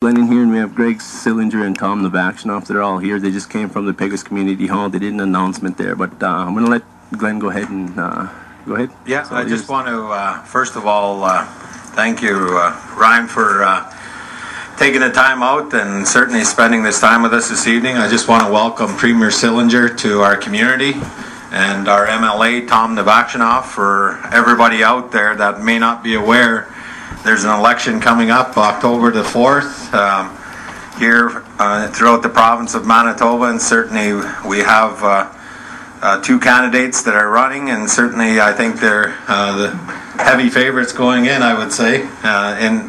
In here, and we have Greg Selinger and Tom Nevakshonoff that are all here. They just came from the Peguis Community Hall. They did an announcement there, but I'm going to let Glenn go ahead and go ahead. Yeah, so I just want to first of all thank you, Ryan, for taking the time out and certainly spending this time with us this evening. I just want to welcome Premier Selinger to our community and our MLA Tom Nevakshonoff. For everybody out there that may not be aware, there's an election coming up October the 4th here throughout the province of Manitoba, and certainly we have two candidates that are running, and certainly I think they're the heavy favorites going in, I would say,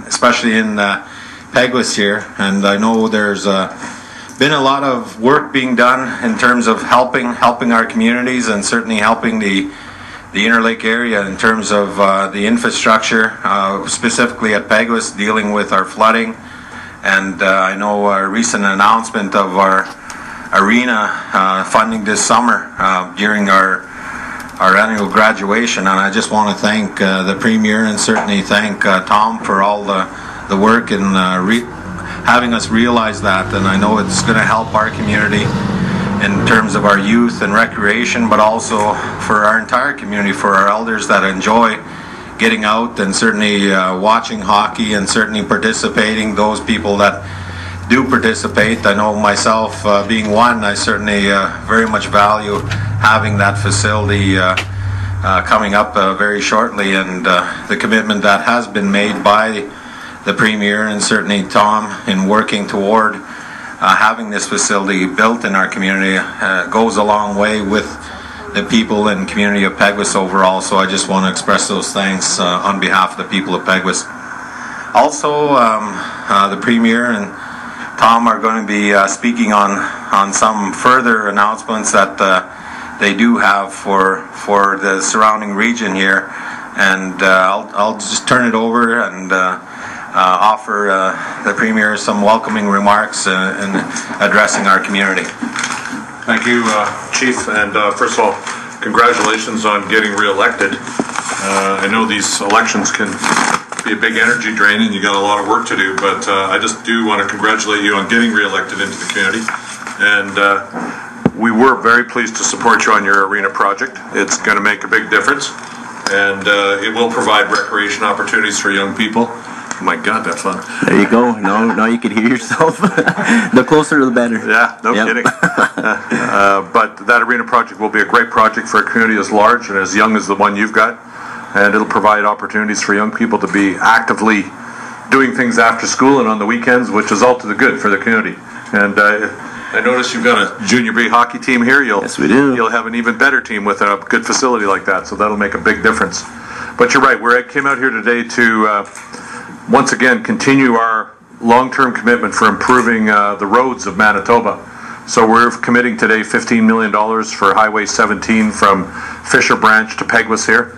especially in Peguis here. And I know there's been a lot of work being done in terms of helping our communities, and certainly helping the Interlake area in terms of the infrastructure, specifically at Peguis, dealing with our flooding. And I know a recent announcement of our arena funding this summer during our annual graduation. And I just want to thank the Premier, and certainly thank Tom for all the work in having us realize that. And I know it's going to help our community in terms of our youth and recreation, but also for our entire community, for our elders that enjoy getting out and certainly watching hockey and certainly participating. Those people that do participate, I know myself being one, I certainly very much value having that facility coming up very shortly, and the commitment that has been made by the Premier and certainly Tom in working toward having this facility built in our community goes a long way with the people and community of Peguis overall. So I just want to express those thanks on behalf of the people of Peguis. Also, the Premier and Tom are going to be speaking on some further announcements that they do have for the surrounding region here, and I'll just turn it over and offer the Premier some welcoming remarks in addressing our community. Thank you, Chief, and first of all, congratulations on getting re-elected. I know these elections can be a big energy drain and you got a lot of work to do, but I just do want to congratulate you on getting re-elected into the community. And we were very pleased to support you on your arena project. It's going to make a big difference, and it will provide recreation opportunities for young people. Oh my God, that's fun. There you go. Now you can hear yourself. The closer the better. Yeah, no kidding. But that arena project will be a great project for a community as large and as young as the one you've got, and it'll provide opportunities for young people to be actively doing things after school and on the weekends, which is all to the good for the community. And I notice you've got a junior B hockey team here. Yes, we do. You'll have an even better team with a good facility like that, so that'll make a big difference. But you're right, we came out here today to once again continue our long-term commitment for improving the roads of Manitoba. So we're committing today $15 million for Highway 17 from Fisher Branch to Peguis here,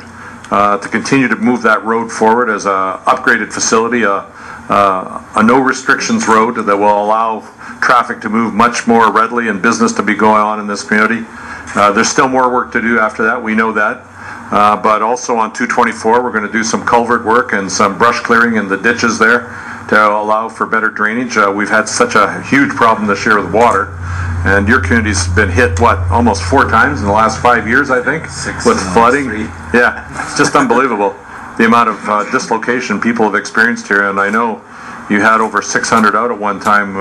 to continue to move that road forward as a upgraded facility, a no restrictions road that will allow traffic to move much more readily and business to be going on in this community. There's still more work to do after that, we know that. But also on 224, we're going to do some culvert work and some brush clearing in the ditches there to allow for better drainage. We've had such a huge problem this year with water, and your community's been hit, almost 4 times in the last 5 years, I think, with flooding. Yeah, it's just unbelievable the amount of dislocation people have experienced here, and I know you had over 600 out at one time,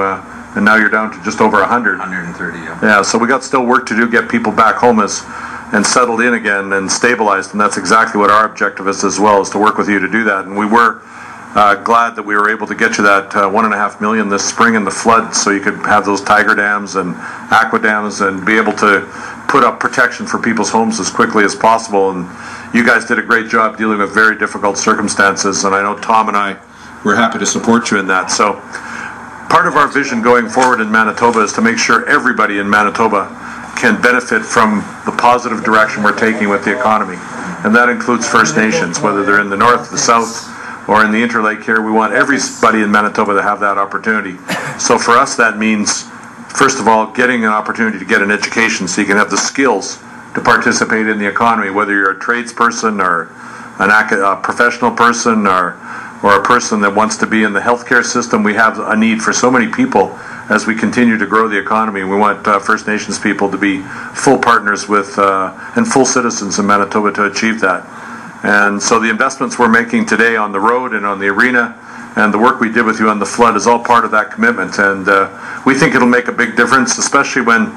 and now you're down to just over 100. 130, yeah. Yeah, so we got still work to do, get people back home and settled in again and stabilized, and that's exactly what our objective is as well, is to work with you to do that. And we were glad that we were able to get you that $1.5 million this spring in the flood, so you could have those tiger dams and aqua dams and be able to put up protection for people's homes as quickly as possible. And you guys did a great job dealing with very difficult circumstances, and I know Tom and I were happy to support you in that. So part of our vision going forward in Manitoba is to make sure everybody in Manitoba can benefit from the positive direction we're taking with the economy, and that includes First Nations, whether they're in the north, the south, or in the Interlake here. We want everybody in Manitoba to have that opportunity. So for us, that means, first of all, getting an opportunity to get an education so you can have the skills to participate in the economy, whether you're a tradesperson or a professional person or or a person that wants to be in the healthcare system. We have a need for so many people as we continue to grow the economy. We want First Nations people to be full partners with and full citizens in Manitoba to achieve that. And so the investments we're making today on the road and on the arena and the work we did with you on the flood is all part of that commitment. And we think it'll make a big difference, especially when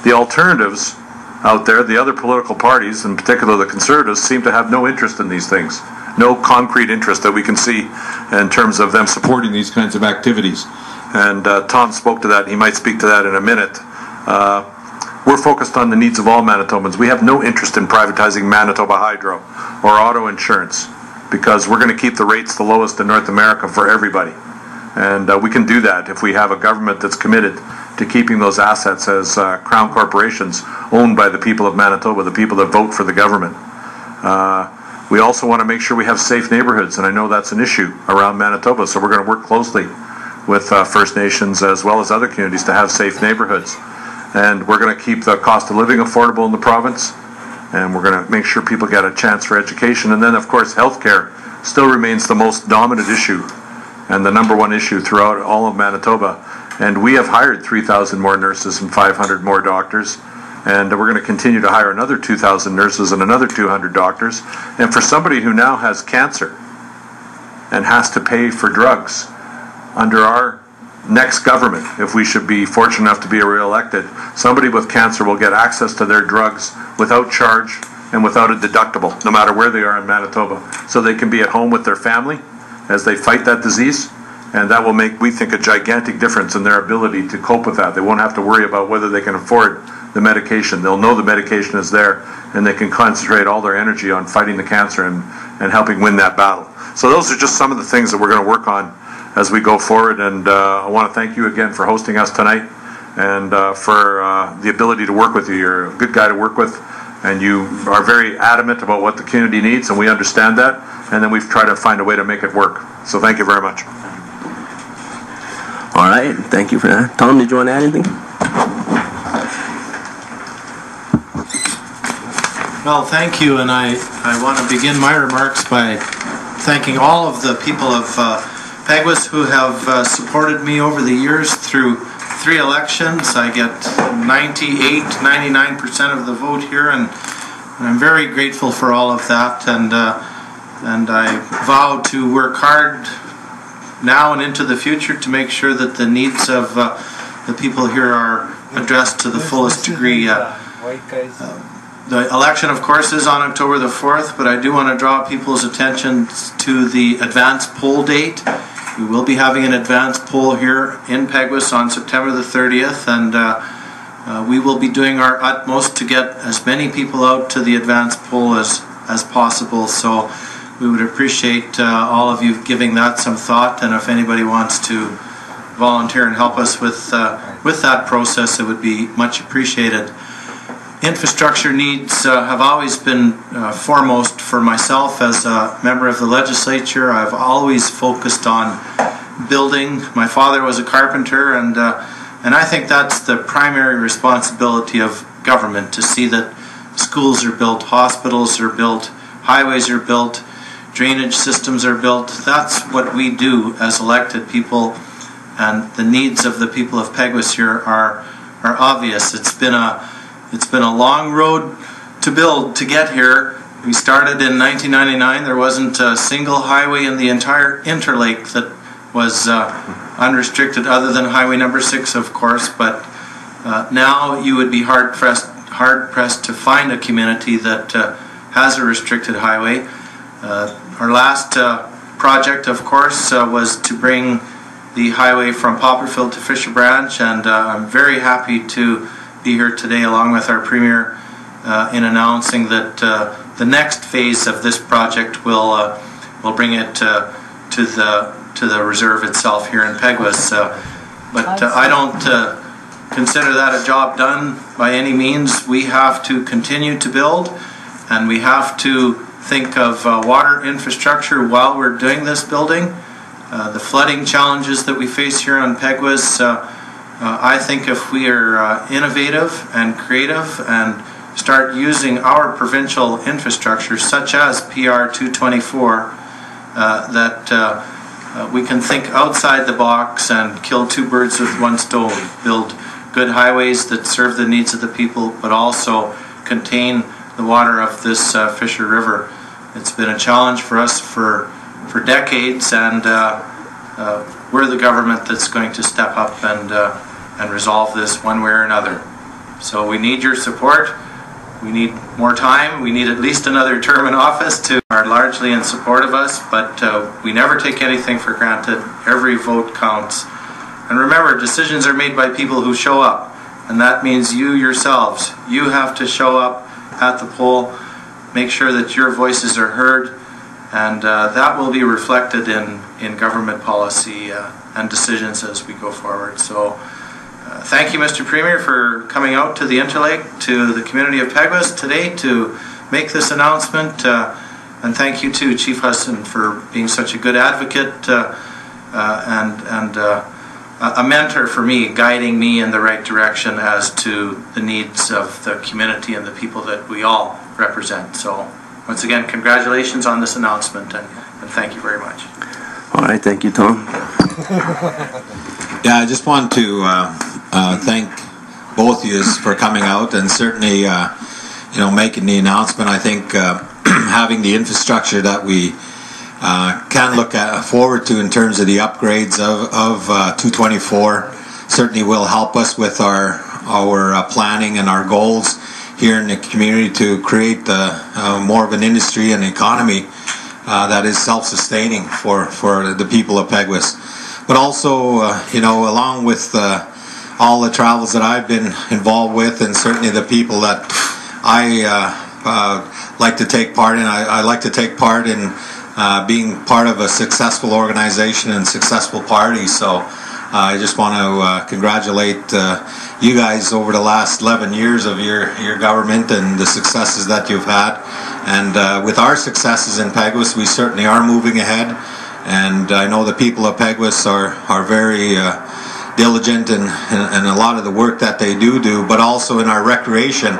the alternatives out there, the other political parties, in particular the Conservatives, seem to have no interest in these things. No concrete interest that we can see in terms of them supporting these kinds of activities. And Tom spoke to that. He might speak to that in a minute. We're focused on the needs of all Manitobans. We have no interest in privatizing Manitoba Hydro or auto insurance, because we're going to keep the rates the lowest in North America for everybody. And we can do that if we have a government that's committed to keeping those assets as crown corporations owned by the people of Manitoba, the people that vote for the government. We also want to make sure we have safe neighborhoods, and I know that's an issue around Manitoba, so we're going to work closely with First Nations as well as other communities to have safe neighborhoods. And we're going to keep the cost of living affordable in the province, and we're going to make sure people get a chance for education. And then, of course, healthcare still remains the most dominant issue and the #1 issue throughout all of Manitoba. And we have hired 3,000 more nurses and 500 more doctors, and we're going to continue to hire another 2,000 nurses and another 200 doctors. And for somebody who now has cancer and has to pay for drugs under our next government, if we should be fortunate enough to be re-elected, somebody with cancer will get access to their drugs without charge and without a deductible, no matter where they are in Manitoba. So they can be at home with their family as they fight that disease, and that will make, we think, a gigantic difference in their ability to cope with that. They won't have to worry about whether they can afford the medication. They'll know the medication is there, and they can concentrate all their energy on fighting the cancer and helping win that battle. So those are just some of the things that we're going to work on as we go forward, and I want to thank you again for hosting us tonight and for the ability to work with you. You're a good guy to work with, and you are very adamant about what the community needs, and we understand that, and then we've tried to find a way to make it work. So thank you very much. All right, thank you for that. Tom, did you want to add anything? Well, thank you, and I want to begin my remarks by thanking all of the people of Peguis who have supported me over the years through 3 elections. I get 99% of the vote here, and I'm very grateful for all of that, and I vow to work hard now and into the future to make sure that the needs of the people here are addressed to the fullest degree. The election, of course, is on October the 4th, but I do want to draw people's attention to the advance poll date. We will be having an advance poll here in Peguis on September the 30th, and we will be doing our utmost to get as many people out to the advance poll as possible. So we would appreciate all of you giving that some thought, and if anybody wants to volunteer and help us with that process, it would be much appreciated. Infrastructure needs have always been foremost for myself as a member of the legislature. I've always focused on building. My father was a carpenter, and I think that's the primary responsibility of government, to see that schools are built, hospitals are built, highways are built, drainage systems are built. That's what we do as elected people, and the needs of the people of Peguis here are obvious. It's been a long road to build to get here. We started in 1999. There wasn't a single highway in the entire Interlake that was unrestricted, other than Highway number 6, of course. But now you would be hard pressed to find a community that has a restricted highway. Our last project, of course, was to bring the highway from Poplarfield to Fisher Branch, and I'm very happy to be here today along with our Premier in announcing that the next phase of this project will bring it to the reserve itself here in Peguis. But I don't consider that a job done by any means. We have to continue to build, and we have to think of water infrastructure while we're doing this building. The flooding challenges that we face here on Peguis, I think if we are innovative and creative and start using our provincial infrastructure, such as PR 224, that we can think outside the box and kill two birds with one stone, build good highways that serve the needs of the people, but also contain the water of this Fisher River. It's been a challenge for us for decades, and we're the government that's going to step up and resolve this one way or another. So we need your support. We need more time. We need at least another term in office to are largely in support of us, but we never take anything for granted. Every vote counts. And remember, decisions are made by people who show up, and that means you yourselves. You have to show up at the poll, make sure that your voices are heard, and that will be reflected in government policy and decisions as we go forward. So thank you, Mr. Premier, for coming out to the Interlake, to the community of Peguis today to make this announcement. And thank you too, Chief Hudson, for being such a good advocate and a mentor for me, guiding me in the right direction as to the needs of the community and the people that we all represent. So once again, congratulations on this announcement, and thank you very much. All right, thank you, Tom. Yeah, I just want to thank both of you for coming out and certainly making the announcement. I think having the infrastructure that we can look forward to in terms of the upgrades of 224 certainly will help us with our planning and our goals here in the community to create more of an industry and economy that is self-sustaining for the people of Peguis. But also, along with all the travels that I've been involved with, and certainly the people that I like to take part in, I like to take part in being part of a successful organization and successful party. So I just want to congratulate you guys over the last 11 years of your government and the successes that you've had. And with our successes in Peguis, we certainly are moving ahead. And I know the people of Peguis are very diligent in a lot of the work that they do, but also in our recreation.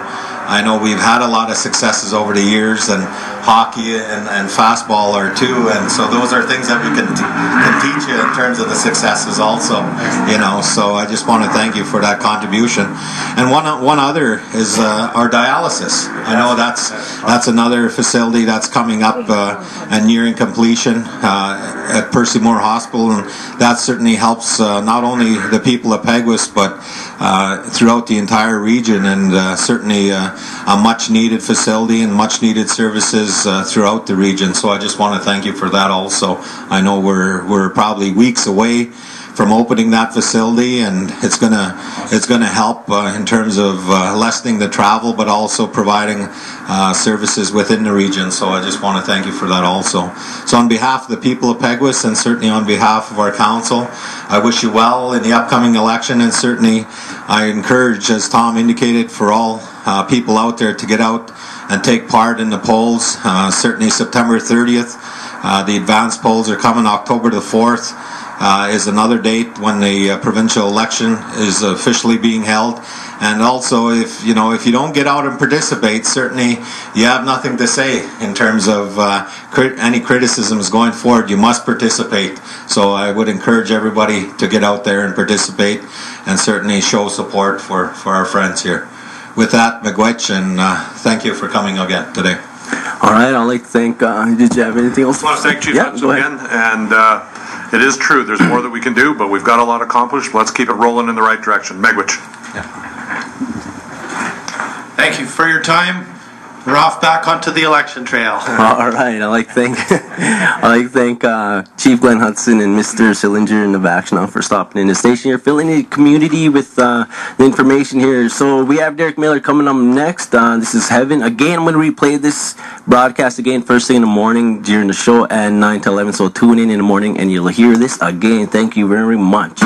I know we've had a lot of successes over the years, and hockey and fastball are too, and so those are things that we can teach you in terms of the successes also, so I just want to thank you for that contribution. And one other is our dialysis. I know that's another facility that's coming up and nearing completion at Percy Moore Hospital, and that certainly helps not only the people of Peguis but throughout the entire region, and certainly a much needed facility and much needed services throughout the region. So I just want to thank you for that also. I know we're probably weeks away from opening that facility, and it's gonna help in terms of lessening the travel, but also providing services within the region. So I just want to thank you for that also. So on behalf of the people of Peguis, and certainly on behalf of our council, I wish you well in the upcoming election, and certainly I encourage, as Tom indicated, for all people out there to get out and take part in the polls. Certainly September 30th, the advanced polls are coming. October the 4th is another date when the provincial election is officially being held. And also, if you don't get out and participate, certainly you have nothing to say in terms of any criticisms going forward. You must participate. So I would encourage everybody to get out there and participate, and certainly show support for our friends here. With that, Miigwech, and thank you for coming again today. All right, I'd like to thank, did you have anything else? I want to thank Chief Hudson again, and it is true, there's more that we can do, but we've got a lot accomplished. Let's keep it rolling in the right direction. Miigwech. Yeah. Thank you for your time. We're off back onto the election trail. All right, I'd like to thank Chief Glenn Hudson and Mr. Selinger and Nevakshonoff for stopping in the station here, filling the community with the information here. So we have Derek Miller coming up next. This is Heaven. Again, I'm going to replay this broadcast again first thing in the morning during the show at 9 to 11. So tune in the morning and you'll hear this again. Thank you very much.